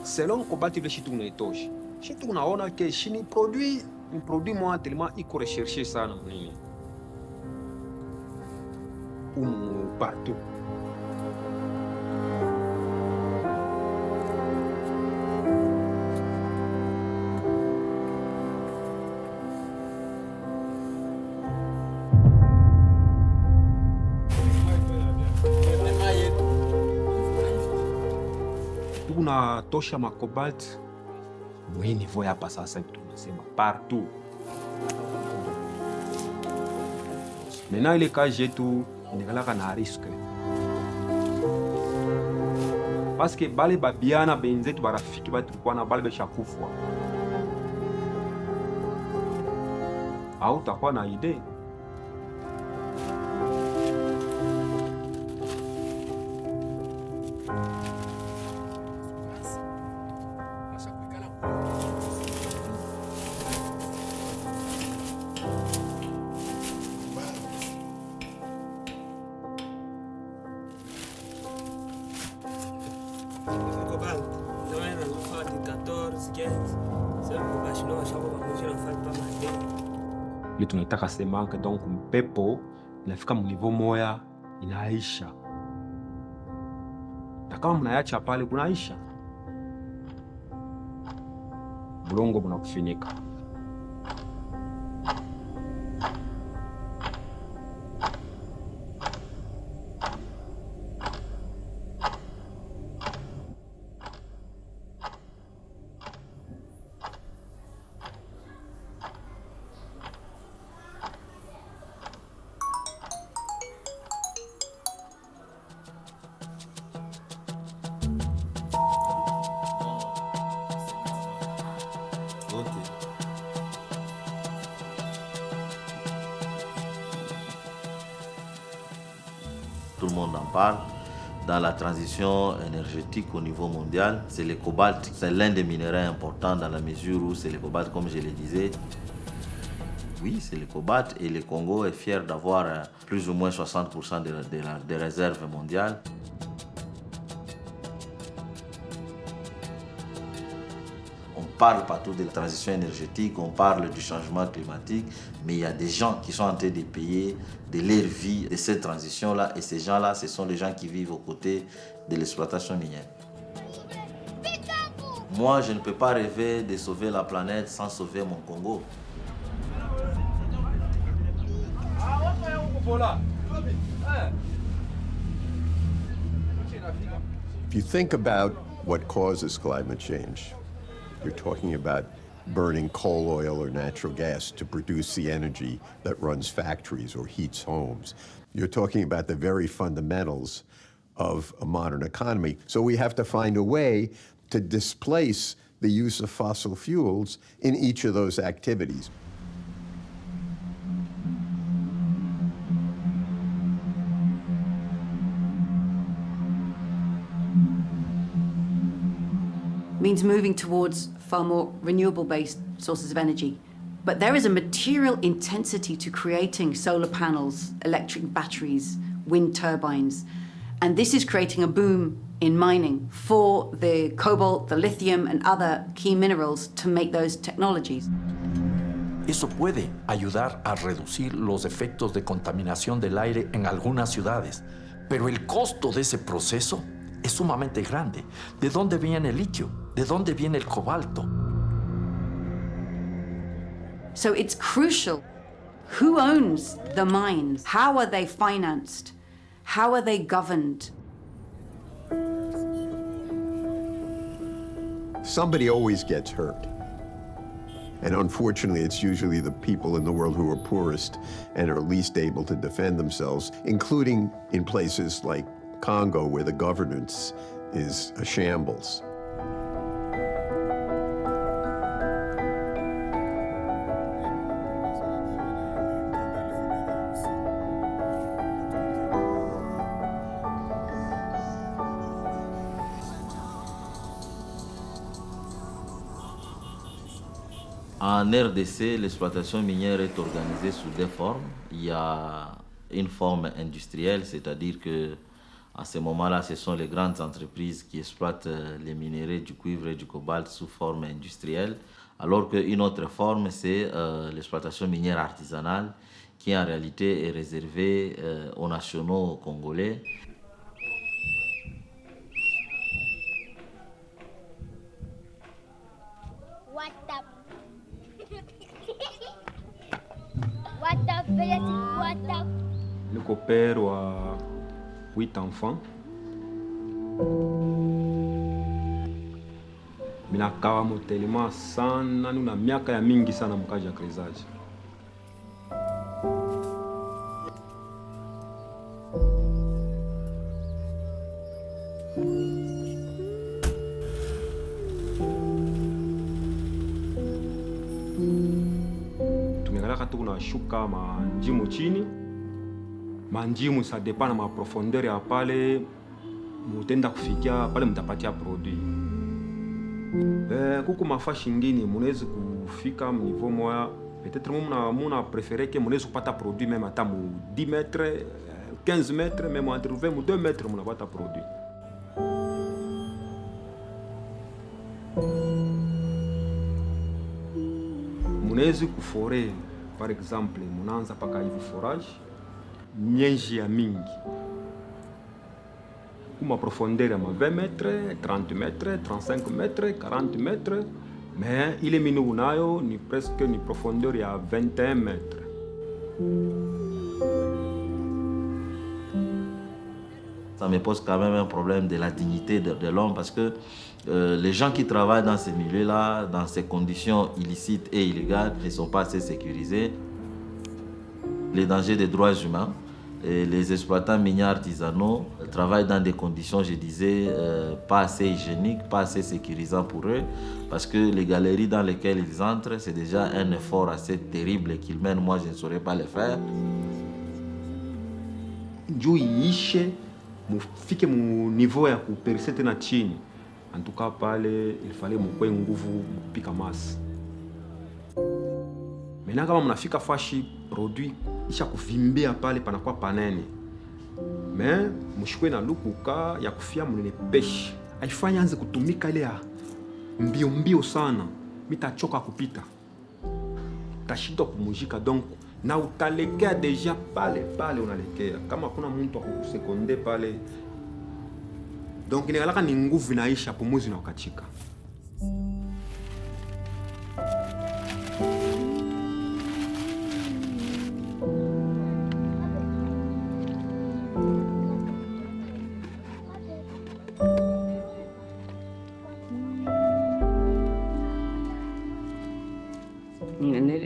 selon cobalt vile shitu unaitosha. Shitu unaona ke shini produit moi tellement iko recherché sana mnini. Partout. Tunatosha makobalt mwi niveau hapa sasa hivi tunasema partout. Maintenant ile kazi yetu inakalaka na riske. Parce que bale babiana benzetu barafiki batu tulikuwa na bale beshakufwa. Au utakuwa na idea. Ile tunaitaka semanke, donc mpepo inafika mniveau moya inaisha, na kama mnayacha pale kunaisha, bulongo bunakufinika. Tout le monde en parle. Dans la transition énergétique au niveau mondial, c'est le cobalt. C'est l'un des minéraux importants dans la mesure où c'est le cobalt, comme je le disais. Oui, c'est le cobalt et le Congo est fier d'avoir plus ou moins 60% des réserves mondiales. On parle partout de la transition énergétique, on parle du changement climatique, mais il y a des gens qui sont en train de payer de leur vie de cette transition-là, et ces gens-là, ce sont les gens qui vivent aux côtés de l'exploitation minière. Moi, je ne peux pas rêver de sauver la planète sans sauver mon Congo. If you think about what causes climate change, you're talking about burning coal, oil, or natural gas to produce the energy that runs factories or heats homes. You're talking about the very fundamentals of a modern economy. So we have to find a way to displace the use of fossil fuels in each of those activities. Means moving towards far more renewable-based sources of energy. But there is a material intensity to creating solar panels, electric batteries, wind turbines. And this is creating a boom in mining for the cobalt, the lithium, and other key minerals to make those technologies. Eso puede ayudar a reducir los efectos de contaminación del aire en algunas ciudades, pero el costo de ese proceso es sumamente grande. ¿De dónde viene el litio? ¿De dónde viene el cobalto? So it's crucial. Who owns the mines? How are they financed? How are they governed? Somebody always gets hurt. And unfortunately, it's usually the people in the world who are poorest and are least able to defend themselves, including in places like Congo, where the governance is a shambles. En RDC, l'exploitation minière est organisée sous deux formes. Il y a une forme industrielle, c'est-à-dire que À ce moment-là, ce sont les grandes entreprises qui exploitent les minéraux du cuivre et du cobalt sous forme industrielle, alors qu'une autre forme, c'est l'exploitation minière artisanale, qui en réalité est réservée aux nationaux congolais. Niko père wa 8 enfants. Minakawa motelema sana, nuna miaka ya mingi sana mkaji ya krezaji. Tumegalaka tu kunashuka manjimu chini. Manjimu ça dépend na ma profondeur ya pale mutenda kufikia pale mtapatia produit. Kuku mafashi ngine munaweza kufika niveau moya, peut-être muna préférer que munaweza kupata produit même ata mu 10 mètres, 15 mètres, même entre 20 ou 2 mètres munapata produit. Munaweza kufore par exemple, munaanza paka hivi forage mienji ya mingi. Uma profondeur ya 20 mètres, 30 mètres, 35 mètres, 40 mètres, mais ile minu unayo ni presque ni profondeur ya 21 mètres. Ça me pose quand même un problème de la dignité de l'homme parce que les gens qui travaillent dans ces milieux-là, dans ces conditions illicites et illégales, ne sont pas assez sécurisés. Les dangers des droits humains, et les exploitants miniers artisanaux travaillent dans des conditions, je disais, pas assez hygiéniques, pas assez sécurisantes pour eux, parce que les galeries dans lesquelles ils entrent, c'est déjà un effort assez terrible qu'ils mènent. Moi, je ne saurais pas le faire. Juu iishe mufike mu niveau ya kuperse tena chini. En tout cas pale il fallait mukwe nguvu kupika masi. Maintenant kama mnafika fashi produit isha kuvimbia pale panakuwa panene. Mais mshikwe na lukuka ya kufia mnene peshi. Haifanya anze kutumika ile ya mbio mbio sana. Mitachoka kupita. Tashindwa kumujika donc na utalekea deja pale unalekea. Kama kuna mtu akusekonde pale. Donc inagalaka ni nguvu inaisha, pumuzi na ukachika.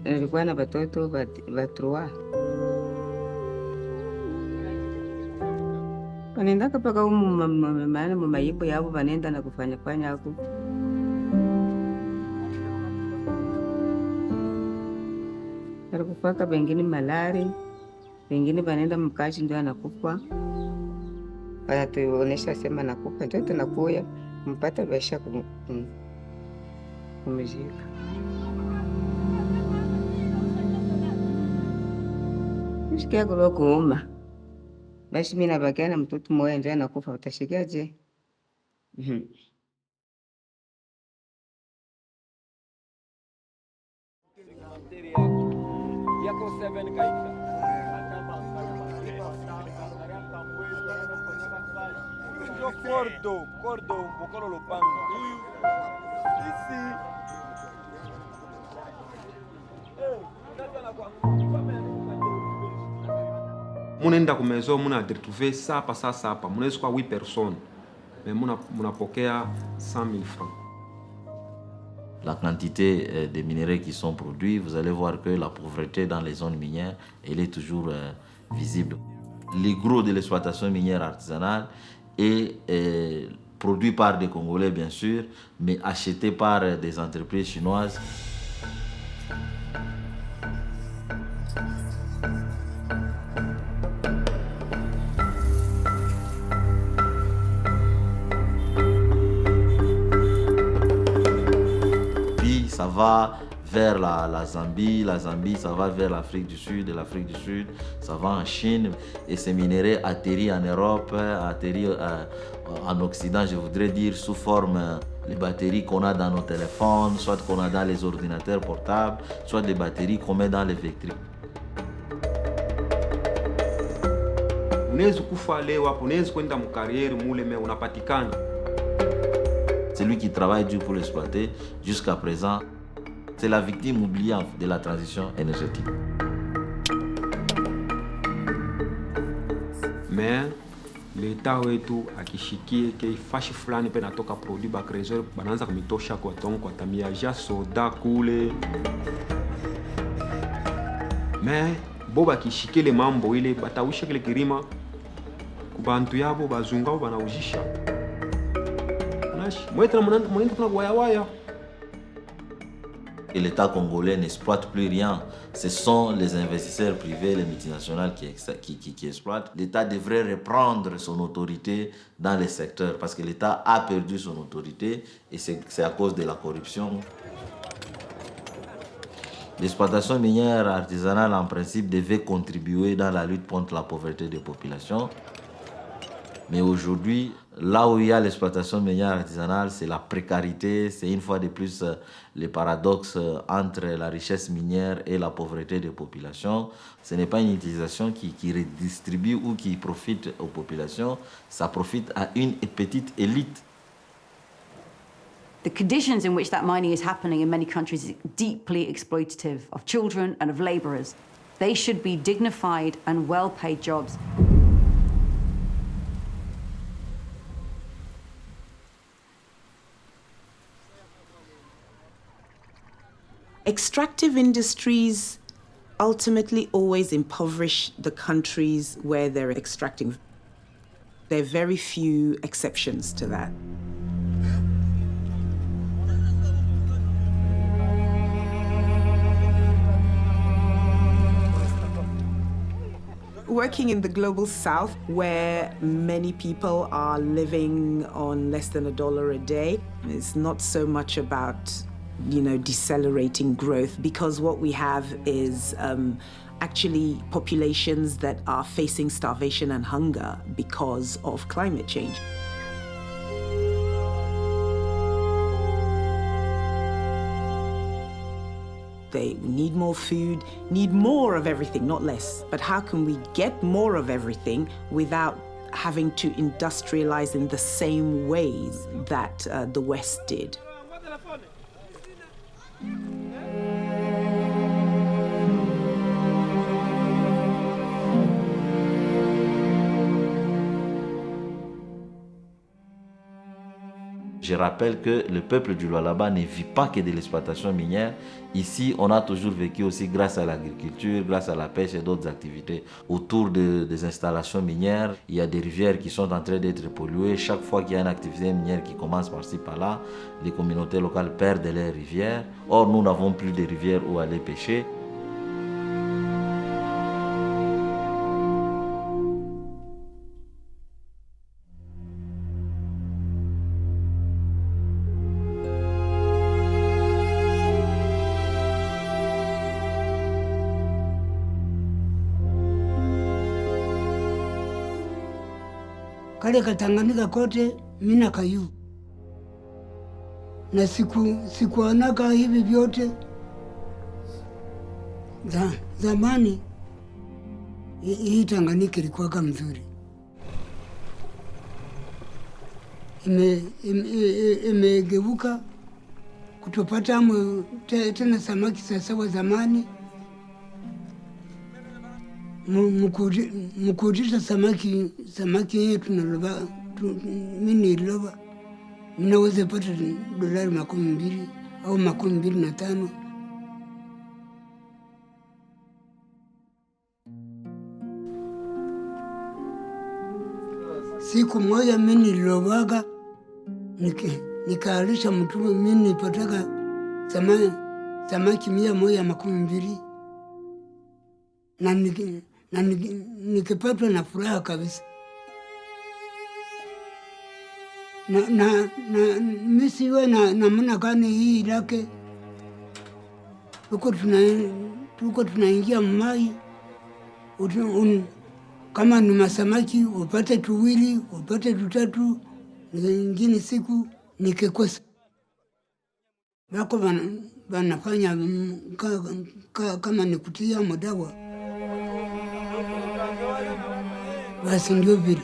Nilikuwa na watoto wa wanaendaka paka maana mumaipo yavo wanaenda na kufanya ako alikufaka bengine malari, bengine wanaenda mkashi ndio anakufa, wanatuonesha sema nakufa ndio tunakuya mpata besha kumizika. Sikia kulo kuuma. Basi mimi nabakia na mtoto mmoja ndio anakufa, utashikaje? Yako 7 kaika. Cordo, bokolo lopanga. Ici. Munaenda ku maison muna retrouver sapa sapa munaweza kwa 8 personnes mais munapokea 100,000 francs. La quantité de minéraux qui sont produits, vous allez voir que la pauvreté dans les zones minières, elle est toujours visible. Le gros de l'exploitation minière artisanale est produit par des Congolais bien sûr, mais acheté par des entreprises chinoises. Ça va vers la Zambie. La Zambie, ça va vers l'Afrique du Sud. Et l'Afrique du Sud, ça va en Chine. Et ces minerais atterrissent en Europe, atterrissent en Occident, je voudrais dire, sous forme les batteries qu'on a dans nos téléphones, soit qu'on a dans les ordinateurs portables, soit les batteries qu'on met dans les véhicules. Unaweza kufa leo hapo, unaweza kwenda mkarieri mule me unapatikana. Celui qui travaille dur pour l'exploiter, jusqu'à présent, c'est la victime oubliée de la transition énergétique. Mais leta wetu akishikie ke fashi fulani pe natoka produit ba creseur banaanza kumitosha kwa tongo kwa tamia ja soda kule. Mais boba akishikie le mambo ile batawisha kile kirima kubantu yabo bazungao banaujisha. Et l'État congolais n'exploite plus rien. Ce sont les investisseurs privés, les multinationales qui exploitent. L'État devrait reprendre son autorité dans les secteurs parce que l'État a perdu son autorité et c'est à cause de la corruption. L'exploitation minière artisanale, en principe, devait contribuer dans la lutte contre la pauvreté des populations. Mais aujourd'hui, là où il y a l'exploitation minière artisanale, c'est la précarité, c'est une fois de plus les paradoxes entre la richesse minière et la pauvreté des populations. Ce n'est pas une utilisation qui redistribue ou qui profite aux populations, ça profite à une petite élite. The conditions in which that mining is happening in many countries is deeply exploitative of children and of labourers. They should be dignified and well-paid jobs. Extractive industries ultimately always impoverish the countries where they're extracting. There are very few exceptions to that. Working in the global south, where many people are living on less than $1 a day, it's not so much about decelerating growth, because what we have is actually populations that are facing starvation and hunger because of climate change. They need more food, need more of everything, not less. But how can we get more of everything without having to industrialize in the same ways that the West did? Je rappelle que le peuple du Lualaba ne vit pas que de l'exploitation minière. Ici, on a toujours vécu aussi grâce à l'agriculture, grâce à la pêche et d'autres activités. Autour des installations minières, il y a des rivières qui sont en train d'être polluées. Chaque fois qu'il y a une activité minière qui commence par-ci, par-là, les communautés locales perdent leurs rivières. Or, nous n'avons plus de rivières où aller pêcher. Kale Katanganyika kote mina kayu na sikuonaka hivi vyote zamani. Hii Tanganyika ilikuwa mzuri, imegeuka kutopata tena samaki sasa wa zamani. Mkutisha samaki yetu naloba mini iloba minaweza pata $200 au $25. Siku moja mini ilobaga nikaalisha mtume mini ipataka samaki 120 na nikipatwa na furaha kabisa. Na misiwe na namna gani hii lake tuko tunaingia mai, kama ni masamaki upate tuwili, upate tutatu, nyingine siku nikikosa. Bako banafanya kama ni kutia madawa. Basi ndio vile.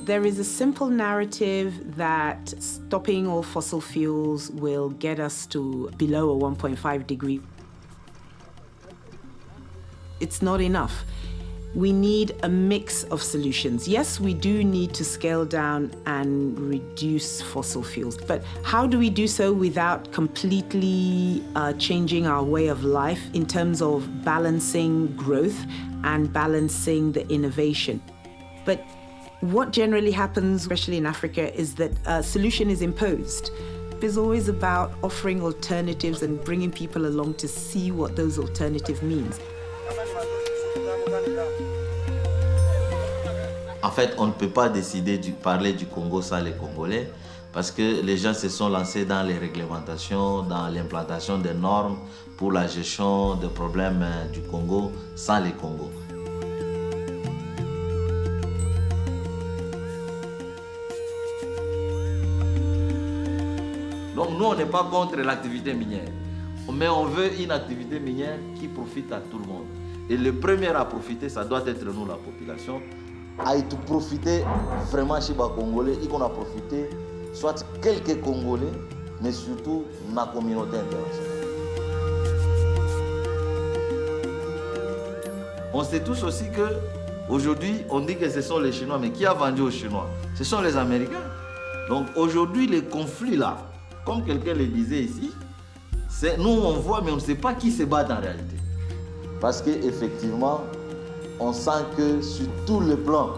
There is a simple narrative that stopping all fossil fuels will get us to below a 1.5 degree. It's not enough. We need a mix of solutions. Yes, we do need to scale down and reduce fossil fuels, but how do we do so without completely changing our way of life in terms of balancing growth and balancing the innovation? But what generally happens, especially in Africa, is that a solution is imposed. It's always about offering alternatives and bringing people along to see what those alternatives mean. En fait, on ne peut pas décider de parler du Congo sans les Congolais parce que les gens se sont lancés dans les réglementations, dans l'implantation des normes pour la gestion des problèmes du Congo sans les Congos. Donc nous, on n'est pas contre l'activité minière, mais on veut une activité minière qui profite à tout le monde. Et le premier à profiter, ça doit être nous, la population. À y profiter vraiment chez les Congolais, et qu'on a profité, soit quelques Congolais, mais surtout la communauté internationale. On sait tous aussi qu'aujourd'hui, on dit que ce sont les Chinois, mais qui a vendu aux Chinois? Ce sont les Américains. Donc aujourd'hui, les conflits là, comme quelqu'un le disait ici, nous on voit, mais on ne sait pas qui se bat en réalité. Parce qu'effectivement, on sent que sur tout le plan,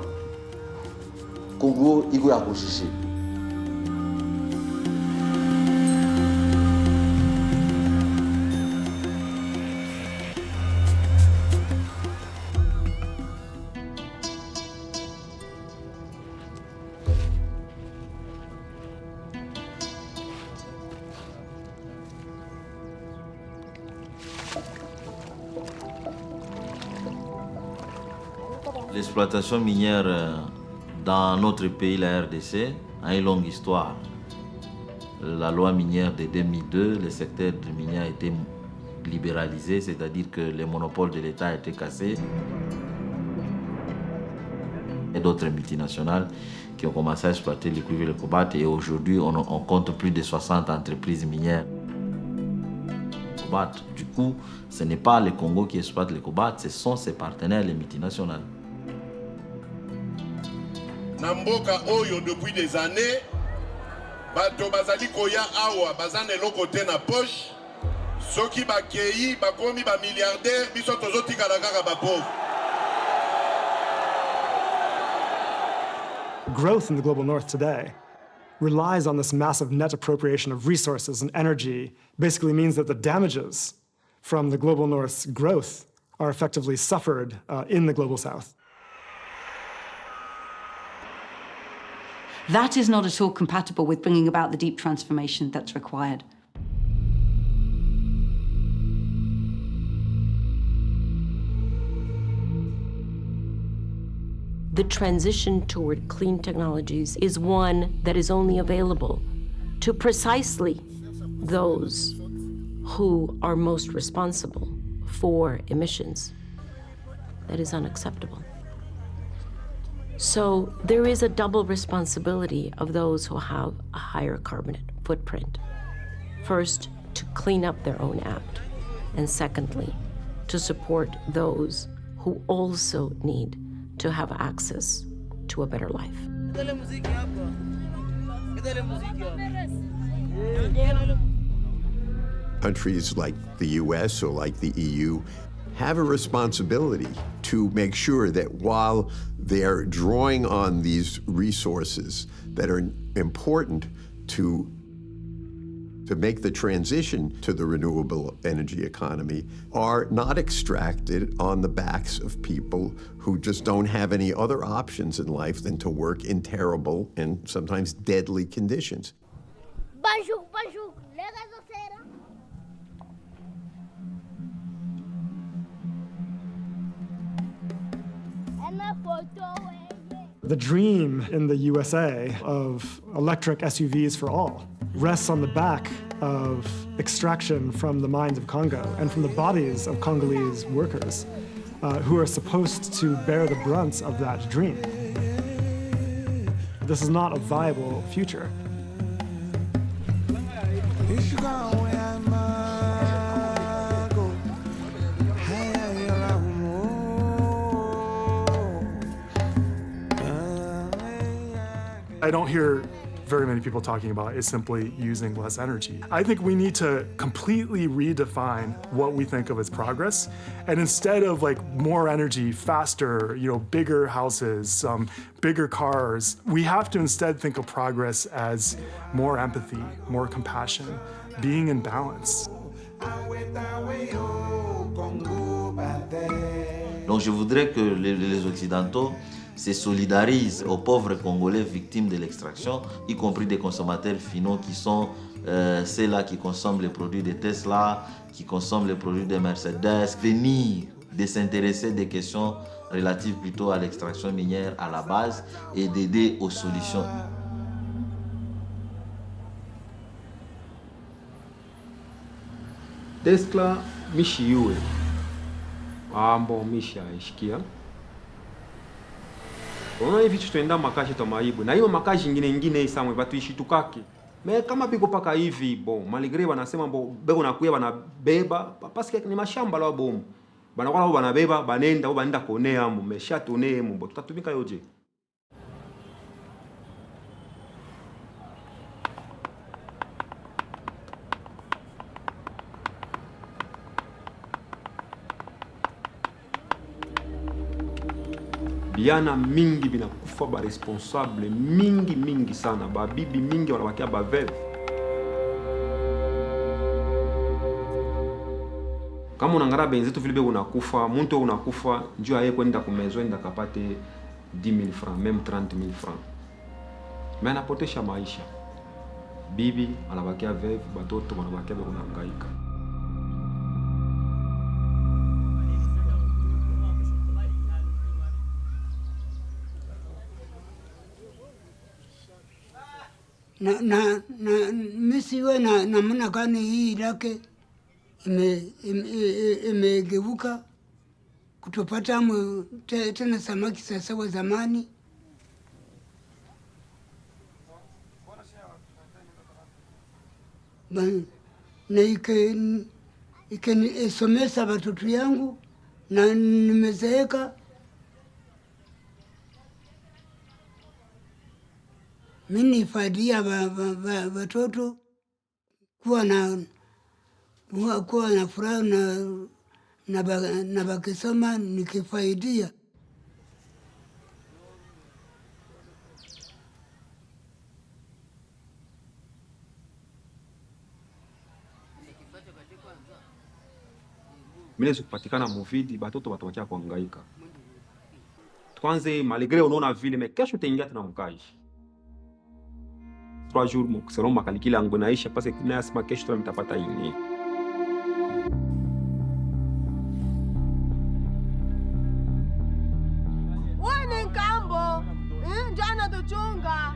Congo, il y a un chiché. L'exploitation minière dans notre pays, la RDC, a une longue histoire. La loi minière de 2002, le secteur du minier a été libéralisé, c'est-à-dire que les monopoles de l'État a été cassés. Et d'autres multinationales qui ont commencé à exploiter le cuivre et le cobalt. Et aujourd'hui, on compte plus de 60 entreprises minières. Du coup, ce n'est pas le Congo qui exploite le cobalt, ce sont ses partenaires, les multinationales. Namboka Oyo, depuis des années, bato bazali koya awa, bazan eloko te na poche, soki bakei, bakomi ba milliardaire, biso tozotika la kaka ba pauvre. Growth in the global north today relies on this massive net appropriation of resources and energy. Basically means that the damages from the global north's growth are effectively suffered in the global south. That is not at all compatible with bringing about the deep transformation that's required. The transition toward clean technologies is one that is only available to precisely those who are most responsible for emissions. That is unacceptable. So there is a double responsibility of those who have a higher carbon footprint. First, to clean up their own act, and secondly, to support those who also need to have access to a better life. countries like the US or like the EU have a responsibility to make sure that while they're drawing on these resources that are important to make the transition to the renewable energy economy, are not extracted on the backs of people who just don't have any other options in life than to work in terrible and sometimes deadly conditions. The dream in the USA of electric SUVs for all rests on the back of extraction from the mines of Congo and from the bodies of Congolese workers who are supposed to bear the brunt of that dream. This is not a viable future. I don't hear very many people talking about is simply using less energy. I think we need to completely redefine what we think of as progress, and instead of like more energy, faster, bigger houses, bigger cars, we have to instead think of progress as more empathy, more compassion, being in balance. Donc je voudrais que les Occidentaux se solidarisent aux pauvres Congolais victimes de l'extraction, y compris des consommateurs finaux qui sont ceux-là qui consomment les produits de Tesla, qui consomment les produits de Mercedes, venir de s'intéresser des questions relatives plutôt à l'extraction minière à la base et d'aider aux solutions. Tesla mishiwe ambo misha ishikia. Unaona hivi tuenda makashi tomaibu na hiyo makashi ingine samwe batu ishitukaki. Me kama biko paka hivi malgré wanasema bego nakuya banabeba parce que ni mashamba la bomu. Banakwala banabeba banenda konea mu meshatone mu tutatumika yoje. Biana mingi binakufa ba responsable mingi sana, ba bibi mingi wanabakia ba veve. Kama unangara benzetu vile bego unakufa, muntu unakufa njoo aye kwenda kumezo enda kapate 10,000 francs, même 30,000 francs. Mais anapotesha maisha. Bibi anabakia veve, batoto wanabakia bego nahangaika. Misiwe namna gani hii lake imegeuka kutopata tena samaki sasa wa zamani. Na ikinisomesa watoto yangu na nimezeeka. Mimi nifaidia watoto kuwa na furaha na bakisoma nikifaidia. Mimi kupatikana muvidi batoto watawakia kuhangaika. Kwanza malgré unaona vile mais kesho utaingia tena mkaji. 3 jours selon makalikila yangu naisha parce que nasema kesho tena mtapata ini. Wewe ni nkambo, njana tuchunga.